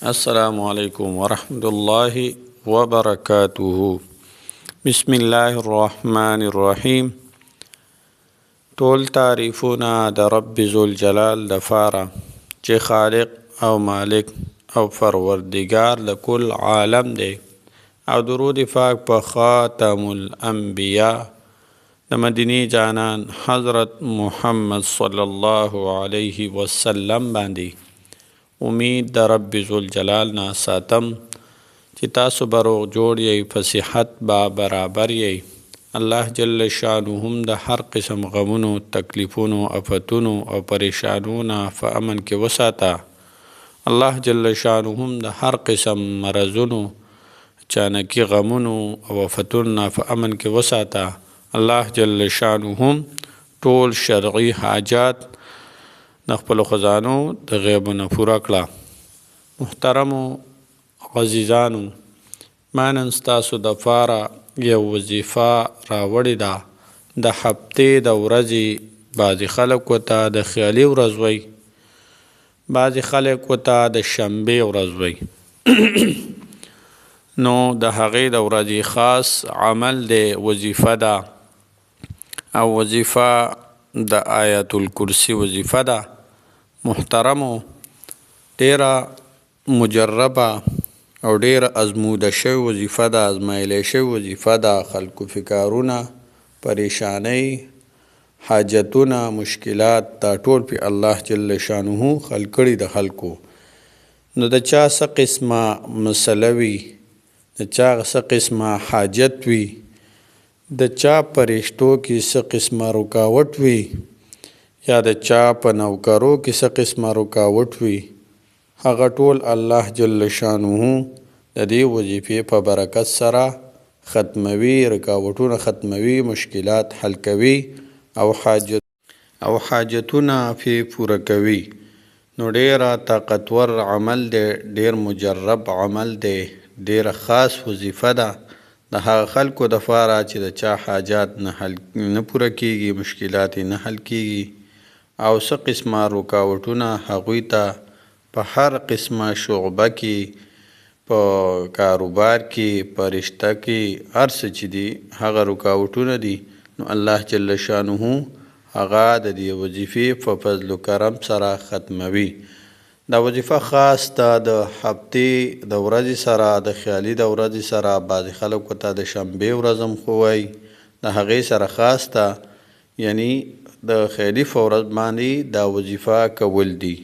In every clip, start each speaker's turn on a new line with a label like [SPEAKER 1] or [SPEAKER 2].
[SPEAKER 1] السلام علیکم ورحمۃ اللہ وبرکاتہ. بسم الله الرحمن الرحیم. ټول تعریفونه د رب ذوالجلال دپاره چې خالق او مالک او پروردگار د کل عالم دی، او درود پاک په خاتم الانبیاء د مدینی جانان حضرت محمد صلی الله علیه وسلم باندې. امید د رب ذوالجلال نه ساتم چې تاسو به روغ جوړ یې، په صحت به برابر یې. الله جل شانه هم د هر قسم غمونو، تکلیفونو، آفتونو او پریشانونو په امن کې وساته. الله جل شانه هم د هر قسم مرضونو، اچانکي غمونو او آفتونو په امن کې وساته. الله جل شانه هم ټول شرعي حاجات د خپلو خزانو د غیبو نه پوره کړه. محترمو عزیزانو، ما نن ستاسو دپاره یو وظیفه راوړې ده. د هفتې د ورځې بعضې خلک ورته د خیالي ورځ وایي، بعضې خلک ورته د شنبې ورځ وایي. نو د هغې د ورځې خاص عمل دی، وظیفه ده، او وظیفه د آیت الکرسی وظیفه ده. محترمو، ډیره مجربه او ډیره ازموده شوی وظیفه ده، ازمایلی شوی وظیفه ده. خلکو فکرونه، پریشانی، حاجتونه، مشکلات دا ټول پې الله جل شانه حل کړي د خلکو. نو د چا څه قسمه مسله وي، د چا څه قسمه حاجت وي، د چا پرشتو کې څه قسمه رکاوټ وي، یا د چا په نوکرو کې څه قسمه رکاوټ وي، هغه ټول الله جل شانه د دې وظیفې په برکت سره ختموي، رکاوټونه ختموي، مشکلات حل کوي او حاجتونه پې پوره کوي. نو ډیره طاقتور عمل دی، ډیر مجرب عمل دی، ډیره خاص وظیفه ده د هغه خلکو دپاره چې د چا حاجات نه پوره کیږي، مشکلات نه حل کیږي، او څه قسمه رکاوټونه هغوی ته په هر قسمه شعبه کې، په کاروبار کې، په رشته کې، هر څه چې دي هغه رکاوټونه دي. نو الله جل شانه هغه د دې وظیفې په فضل و کرم سره ختموي. دا وظیفه خاص ده د هفتې د ورځې سره، د خیالي د ورځې سره. بعضې خلکو ته د شنبې ورځ هم خو وایي، د هغې سره خاص ده. یعنی د خیالي په ورځ باندې دا وظیفه کول دي.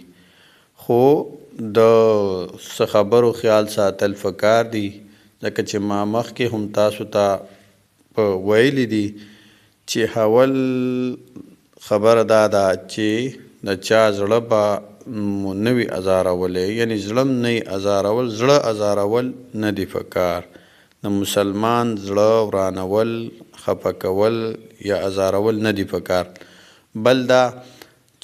[SPEAKER 1] خو د څه خبرو خیال ساتل پکار دي، ځکه چې ما مخکې هم تاسو ته ویلي دي چې اول خبره دا ده چې د چا زړه به نه وي ازارولی، یعنی زړه م نه یې ازارول، زړه ازارول نه دي پکار. د مسلمان زړه ورانول، خفه کول یا ازارول نه دي پکار. بل دا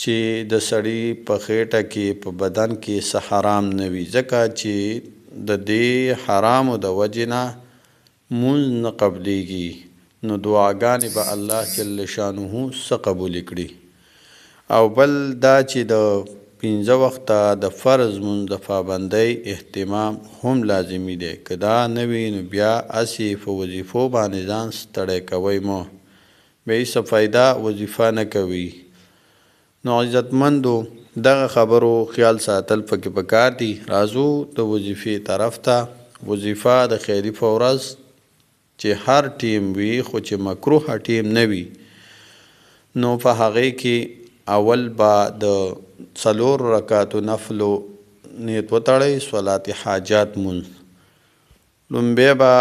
[SPEAKER 1] چې د سړي په خېټه کې، په بدن کې څه حرام نه وي، ځکه چې د دې حرامو د وجې نه مونځ نه قبلیږي. نو دعاګانې به الله جل شانه څه قبول کړي. او بل دا چې د 5 وخته د فرض مونځ د پابندۍ اهتمام هم لازمي دی. که دا نه وي نو بیا هسې په وظیفو باندې ځان ستړی کوئ مو، بیا هېڅ فایده وظیفه نه کوي. نو عزتمندو، دغه خبرو خیال ساتل پکې پکار دي. راځو د وظیفې طرف ته. وظیفه د خیالي په ورځ چې هر ټیم وي، خو چې مکروه ټیم نه وي، نو په هغې کې اول به د 4 رکعاتو نفلو نیت وتړئ، صلات حاجات مونځ. لومبی به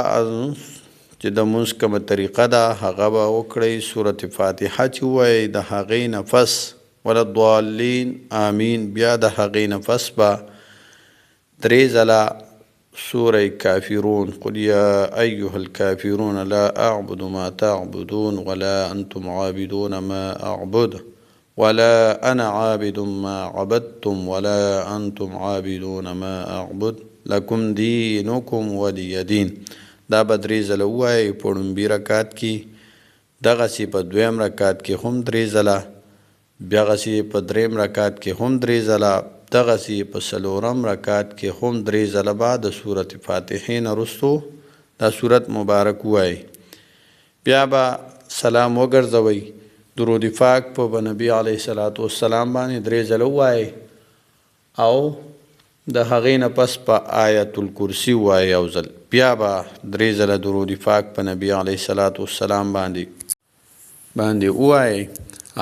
[SPEAKER 1] چې د مونځ کومه طریقه ده هغه به وکړئ، سورة فاتحه چې ووایئ، د هغې نفس ولا الضالین آمین. بیا د هغې نفس به 3 ځله سوره کافرون، قل یا ایها الکافرون لا اعبد ما تعبدون ولا انتم عابدون ما اعبد ولا انا عابد ما عبدتم ولا انتم عابدون ما اعبد لکم دینکم ولی دین. دا به 3 ځله ووایئ په لومبي رکعت کې، دغسې په 2م رکعت کې هم 3 ځله، بیا غسې په 3م رکعت کې هم 3 ځله، دغسې په څلورم رکعت کې هم 3 ځله به د سورت فاتحې نه وروستو دا سورت مبارک ووایي. بیا به سلام وګرځوئ، درود پاک په نبی علیه الصلاة والسلام باندې 3 ځله ووایئ او د هغې نه پس په آیت الکرسي ووایئ یو ځل. بیا به 3 ځله درود پاک په نبی علیه الصلاة والسلام باندې ووایئ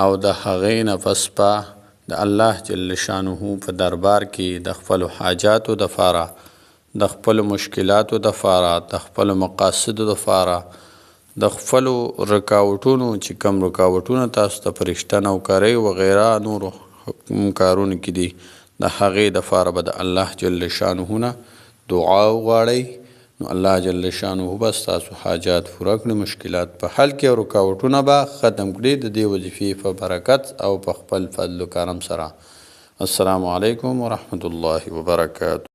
[SPEAKER 1] او د هغې نه پس په د الله جل شانه په دربار کې د خپلو حاجاتو دپاره، د خپلو مشکلاتو دپاره، د خپلو مقاصدو دپاره، د خپلو رکاوټونو چې کم رکاوټونه تاسو ته فرشته نوکرۍ وغیره نورو کارونو کې دي د هغې دپاره به د الله جل شانه نه دعا وغواړئ، نو الله جل شانه به ستاسو حاجات پوره کړي، مشکلات په حل کې او رکاوټونه به ختم کړي د دې وظیفې په برکت او په خپل فضل و کرم سره. السلام علیکم ورحمة الله وبرکاته.